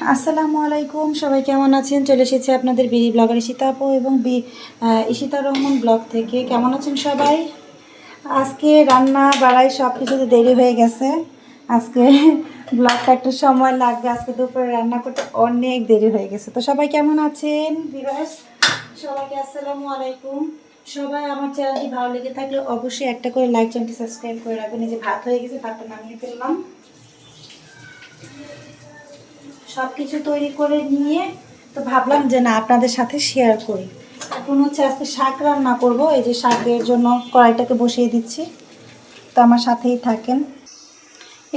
আসসালামু আলাইকুম, সবাই কেমন আছেন? চলে এসেছি আপনাদের বিডি ব্লগার ঈশিতা আপু এবং ঈশিতা রহমান ব্লগ থেকে। কেমন আছেন সবাই? আজকে রান্না বাড়াই সব কিছুতে দেরি হয়ে গেছে। আজকে ব্লগটা একটু সময় লাগবে, আজকে দুপুরে রান্না করতে অনেক দেরি হয়ে গেছে। তো সবাই কেমন আছেন ভিউয়ার্স? সবাইকে আসসালামু আলাইকুম। সবাই আমার চ্যানেলটি ভালো লেগে থাকলে অবশ্যই একটা করে লাইক, চ্যানেলটি সাবস্ক্রাইব করে রাখবেন। এই যে ভাত হয়ে গেছে, ভাতটা নামিয়ে ফেললাম। সব কিছু তৈরি করে নিয়ে তো ভাবলাম যে না আপনাদের সাথে শেয়ার করি। এখন হচ্ছে আজকে শাক রান্না করব। এই যে শাকের জন্য কড়াইটাকে বসিয়ে দিচ্ছি, তো আমার সাথেই থাকেন।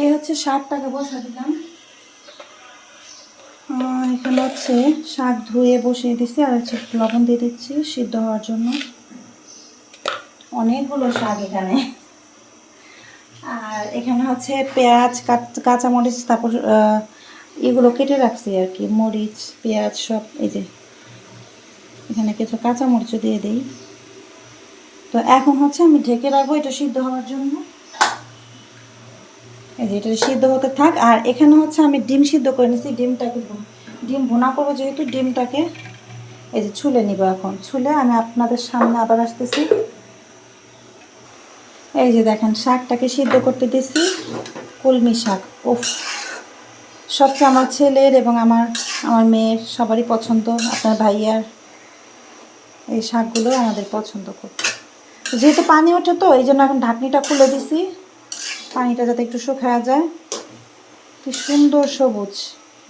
এই হচ্ছে শাকটাকে বসা দিলাম। এখানে হচ্ছে শাক ধুয়ে বসিয়ে দিচ্ছি আর হচ্ছে লবণ দিয়ে দিচ্ছি সিদ্ধ হওয়ার জন্য। অনেকগুলো শাক এখানে। আর এখানে হচ্ছে পেঁয়াজ, কাঁচামরিচ, তারপর এগুলো কেটে রাখছি আর কি, মরিচ পেঁয়াজ সব। এই যে এখানে কিছু কাঁচামরিচও দিয়ে দিই। তো এখন হচ্ছে আমি ঢেকে রাখবো এটা সিদ্ধ হওয়ার জন্য। এই যে এটা সিদ্ধ হতে থাক। আর এখানে হচ্ছে আমি ডিম সিদ্ধ করে নিচ্ছি। ডিম ভুনা করবো যেহেতু, ডিমটাকে এই যে ছুলে নিব। এখন ছুলে আমি আপনাদের সামনে আবার আসতেছি। এই যে দেখেন শাকটাকে সিদ্ধ করতে দিছি, কলমি শাক। ওফ, সবচেয়ে আমার ছেলের এবং আমার মেয়ের সবারই পছন্দ, আপনার ভাইয়ার। এই শাকগুলো আমাদের পছন্দ খুব। যেহেতু পানি ওঠে তো এই জন্য এখন ঢাকনিটা খুলে দিছি, পানিটা যাতে একটু শুকায়া যায়। কি সুন্দর সবুজ,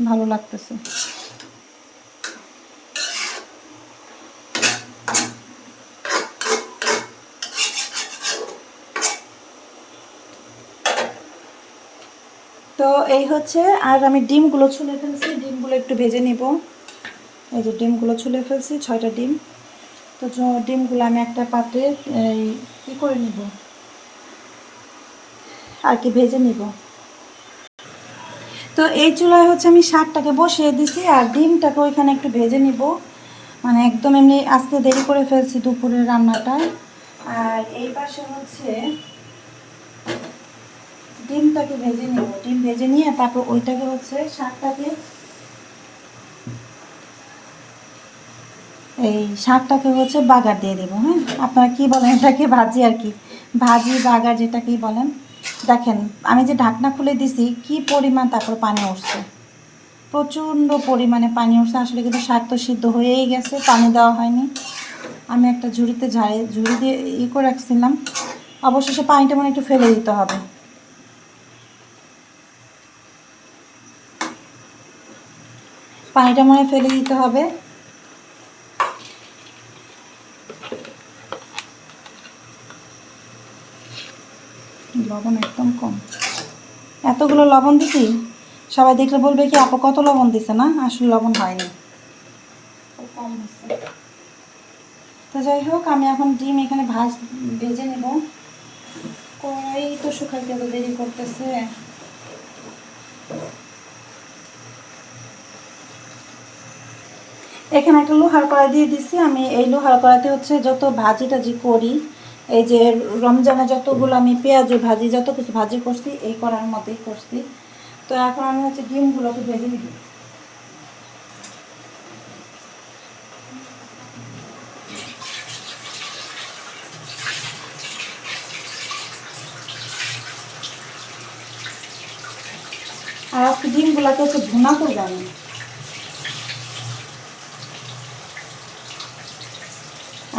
ভালো লাগতেছে। তো এই হচ্ছে, আর আমি ডিমগুলো ছুলে ফেলছি, ডিমগুলো একটু ভেজে নিব। এই যে ডিমগুলো ছুলে ফেলছি, 6টা ডিম। তো ডিমগুলো আমি একটা পাত্রে ই করে নিব আর কি, ভেজে নিব। তো এই চুলায় হচ্ছে আমি শাকটাকে বসিয়ে দিছি আর ডিমটাকে ওইখানে একটু ভেজে নিব। মানে একদম এমনি আজকে দেরি করে ফেলছি দুপুরের রান্নাটা। আর এই পাশে হচ্ছে ডিমটাকে ভেজে নিব। ডিম ভেজে নিয়ে তারপর ওইটাকে হচ্ছে শাকটাকে হচ্ছে বাগার দিয়ে দেবো। হ্যাঁ, আপনারা কি বলেন এটাকে? ভাজি আর কি, ভাজি বাগার যেটাকেই বলেন। দেখেন আমি যে ঢাকনা খুলে দিছি কি পরিমাণ তারপর পানি উঠছে, প্রচণ্ড পরিমাণে পানি উঠছে। আসলে কিন্তু শাক তো সিদ্ধ হয়েই গেছে, পানি দেওয়া হয়নি। আমি একটা ঝুড়ি দিয়ে করে রাখছিলাম। অবশেষে পানিটা মানে একটু ফেলে দিতে হবে। পানিটা মনে ফেলে দিতে হবে। লবণ একদম কম, এতগুলো লবণ দিছি। সবাই দেখলে বলবে কি আপু কত লবণ দিছে, না আসলে লবণ হয়নি, কম হয়েছে। তো যাই হোক, আমি এখন ডিম এখানে ভেজে নেব। কড়াই তো শুকাইতে তো দেরি করতেছে। এখানে একটা লোহার কড়াই দিয়ে দিছি। আমি এই লোহার কড়াইতে হচ্ছে যত ভাজি টাজি করি, এই যে রমজানে যতগুলো আমি পেঁয়াজি ভাজি, যত কিছু ভাজি করছি এই কড়াইয়ের মধ্যেই করছি। তো এখন আমি হচ্ছে ডিমগুলোকে ভেজে নিব। আর আজকে ডিমগুলোকে হচ্ছে ভুনা করবো আমি।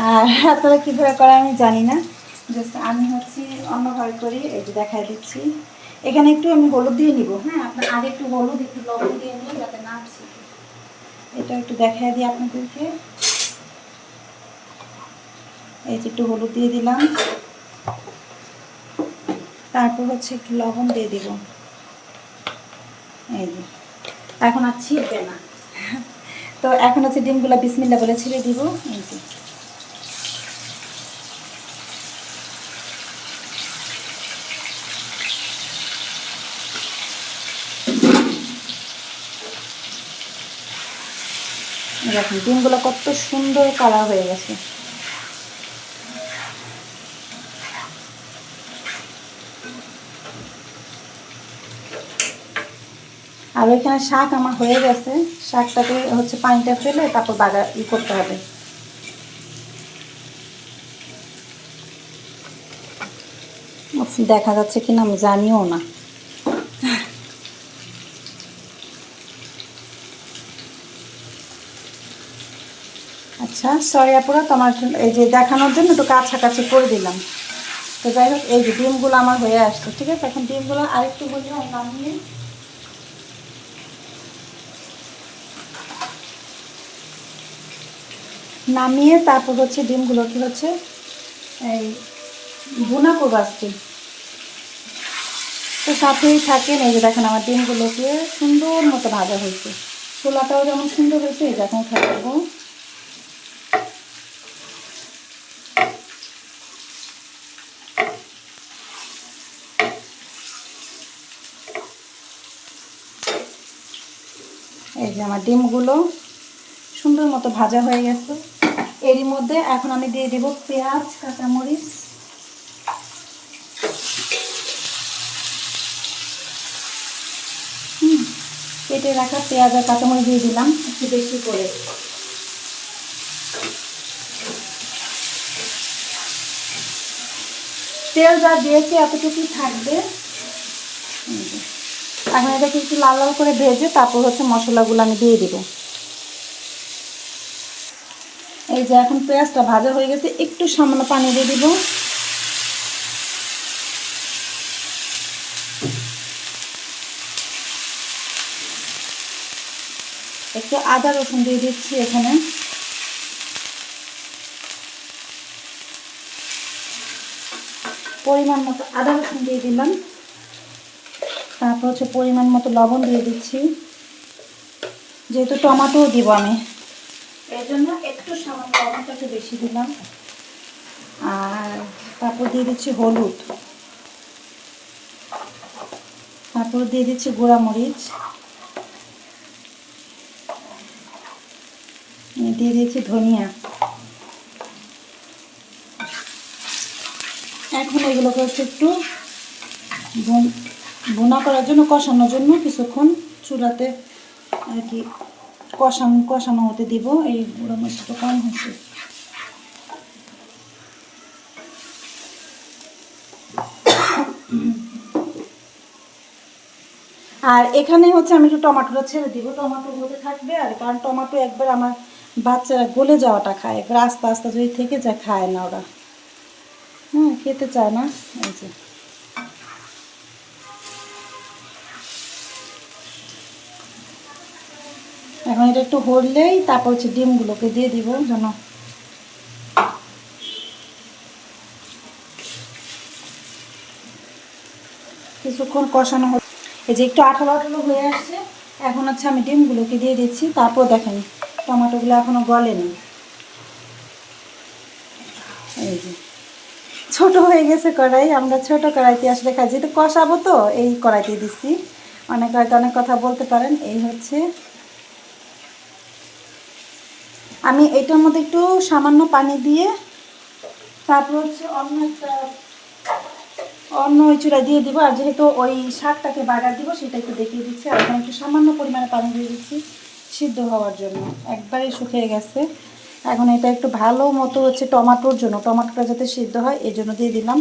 আর আপনারা কীভাবে করে আমি জানি না, জাস্ট আমি হচ্ছে অন্যভাবে করি। এই যে দেখাই দিচ্ছি, এখানে একটু আমি হলুদ দিয়ে নিব। হ্যাঁ, আপনার আগে একটু হলুদ একটু লবণ দিয়ে নিই যাতে না আসে। এটা একটু দেখাই দিই আপনাদেরকে। এই যে একটু হলুদ দিয়ে দিলাম, তারপর হচ্ছে একটু লবণ দিয়ে দিব। এই যে এখন আর ছিঁড়বে না। তো এখন হচ্ছে ডিমগুলো বিসমিল্লাহ বলে ছিঁড়ে দিব। এই যে দেখুন ডিমগুলো কত সুন্দর কালার হয়ে গেছে। আর আর ওইখানে শাক আমার হয়ে গেছে, শাকটাকে হচ্ছে পানিটা ফেলে তারপর বাগার করতে হবে। দেখা যাচ্ছে কিনা আমি জানিও না। আচ্ছা সরি আপুরা, তোমার এই যে দেখানোর জন্য একটু কাছাকাছি করে দিলাম। তো যাই হোক, এই যে ডিমগুলো আমার হয়ে আসছে, ঠিক আছে। এখন ডিমগুলো আরেকটু বললাম নামিয়ে নামিয়ে তারপর হচ্ছে ডিমগুলোকে হচ্ছে এই ভুনা করবো আজকে। তো সাথেই থাকেন। এই যে দেখেন আমার ডিমগুলোকে সুন্দর মতো ভাজা হয়েছে, ছোলাটাও যেমন সুন্দর হয়েছে। এই যে এখন খাবো এই যে আমার ডিমগুলো সুন্দর মতো ভাজা হয়ে গেছে। এরই মধ্যে এখন আমি দিয়ে দেব পেঁয়াজ, কাঁচামরিচ, কেটে রাখা পেঁয়াজ আর কাঁচামরিচ দিয়ে দিলাম একটু বেশি করে। তেল যা দিয়েছি এতটুকুই থাকবে। এখন এটাকে একটু লাল লাল করে ভেজে তারপর হচ্ছে মশলাগুলো আমি দিয়ে দিব। এই যে এখন পেঁয়াজটা ভাজা হয়ে গেছে, একটু সামান্য পানি দিয়ে দিব। একটু আদা রসুন দিয়ে দিচ্ছি এখানে। পরিমাণ মতো আদা রসুন দিয়ে দিলাম। তারপর হচ্ছে পরিমাণ মতো লবণ দিয়ে দিচ্ছি, যেহেতু টমেটোও দিব আমি, এই জন্য একটু সামান্য লবণটা একটু বেশি দিলাম। আর তারপর দিয়ে দিচ্ছি হলুদ, তারপর দিয়ে দিচ্ছি গুঁড়া মরিচ, দিয়ে দিচ্ছি ধনিয়া। এখন এগুলোকে হচ্ছে একটু ভুনা করার জন্য, কষানোর জন্য কিছুক্ষণ চুলাতে আর কি কষানো হতে দিব। এই গুঁড়া মরিচটা কম হয়েছে। আর এখানে হচ্ছে আমি একটু টমেটোটা ছেড়ে দিব, টমেটো হতে থাকবে। আর কারণ টমেটো একবার আমার বাচ্চারা গলে যাওয়াটা খায়, একবার আস্তে আস্তে যদি থেকে যায় খায় না ওরা, খেতে চায় না। এই যে এখন এটা একটু হলেই তারপর হচ্ছে ডিমগুলোকে দিয়ে দিব যেন কিছুক্ষণ কষানো হবে। এই যে একটু আঠালো আঠালো হয়ে আসছে, এখন হচ্ছে আমি ডিমগুলোকে দিয়ে দিচ্ছি। তারপর দেখেন টমেটোগুলো এখনো গলেনি। এই যে ছোট হয়ে গেছে কড়াই, আমরা ছোট কড়াইতে আসলে খাই, যেহেতু কষাবো তো এই কড়াইতে দিচ্ছি। অনেক হয়তো অনেক কথা বলতে পারেন। এই হচ্ছে আমি এটার মধ্যে একটু সামান্য পানি দিয়ে তারপর হচ্ছে অন্য ওই চুলা দিয়ে দিব। আর যেহেতু ওই শাকটাকে বাগার দিব সেটা একটু দেখিয়ে দিচ্ছি। আর এখন একটু সামান্য পরিমাণে পানি দিয়ে দিচ্ছি সিদ্ধ হওয়ার জন্য, একবারে শুকিয়ে গেছে। এখন এটা একটু ভালো মতো হচ্ছে টমেটোর জন্য, টমেটোটা যাতে সিদ্ধ হয় এই জন্য দিয়ে দিলাম।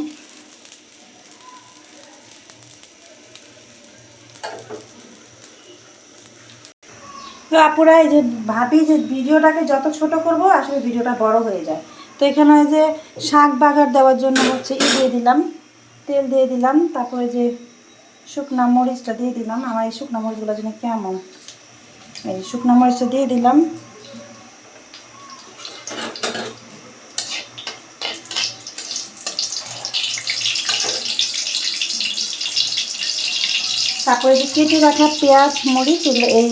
তো আপুরা এই যে ভাবি যে ভিডিওটাকে যত ছোট করব আসলে ভিডিওটা বড় হয়ে যায়। তো এখানে যে শাক বাগার দেওয়ার জন্য হচ্ছে দিয়ে দিলাম, তেল দিয়ে দিলাম। তারপরে যে শুকনা মরিচটা দিয়ে দিলাম। আমার এই শুকনা মরিচগুলো যেন কেমন, এই শুকনা মরিচটা দিয়ে দিলাম। তারপরে যে কেটে রাখা পেঁয়াজ মরিচ এগুলো, এই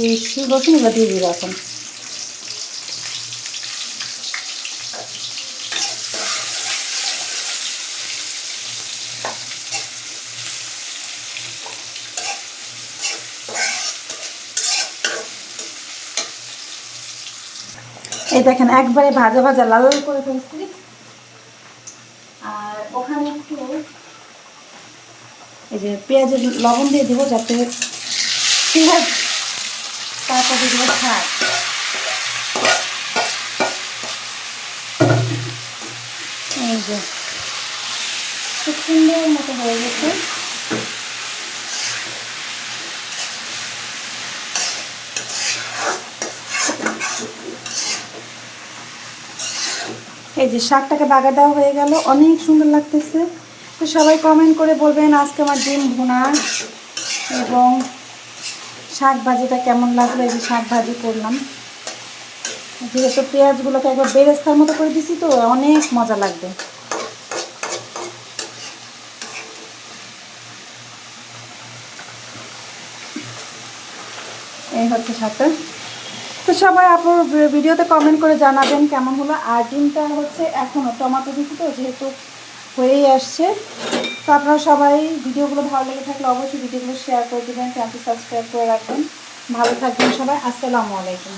রসুন এগুলো দিয়ে দিই এখন। এই দেখেন একবারে ভাজা ভাজা লাল লাল করে ফেলছি। আর ওখানে একটু এই যে পেঁয়াজের লবণ দিয়ে দিব, যাতে পেঁয়াজ তারপর দিয়ে দেবো শাক। এই যে খুব সুন্দর মতো হয়ে গেছে। এই যে শাকটাকে বাগার দেওয়া হয়ে গেল, অনেক সুন্দর লাগতেছে। তো সবাই কমেন্ট করে বলবেন আজকে আমার ডিম ভুনা এবং শাক ভাজিটা কেমন লাগলো। এই যে শাক ভাজি করলাম, যেহেতু পেঁয়াজগুলোকে একবার বেরেস্তার মতো করে দিছি তো অনেক মজা লাগবে। এই হচ্ছে শাকটা। তো সবাই আপনার ভিডিওতে কমেন্ট করে জানাবেন কেমন হলো। আর ডিমটা হচ্ছে এখনও টমেটো দিচ্ছি তো যেহেতু হয়েই আসছে। তো আপনারা সবাই ভিডিওগুলো ভালো লেগে থাকলে অবশ্যই ভিডিওগুলো শেয়ার করে দেবেন, চ্যানেলটি সাবস্ক্রাইব করে রাখবেন। ভালো থাকবেন সবাই, আসসালামু আলাইকুম।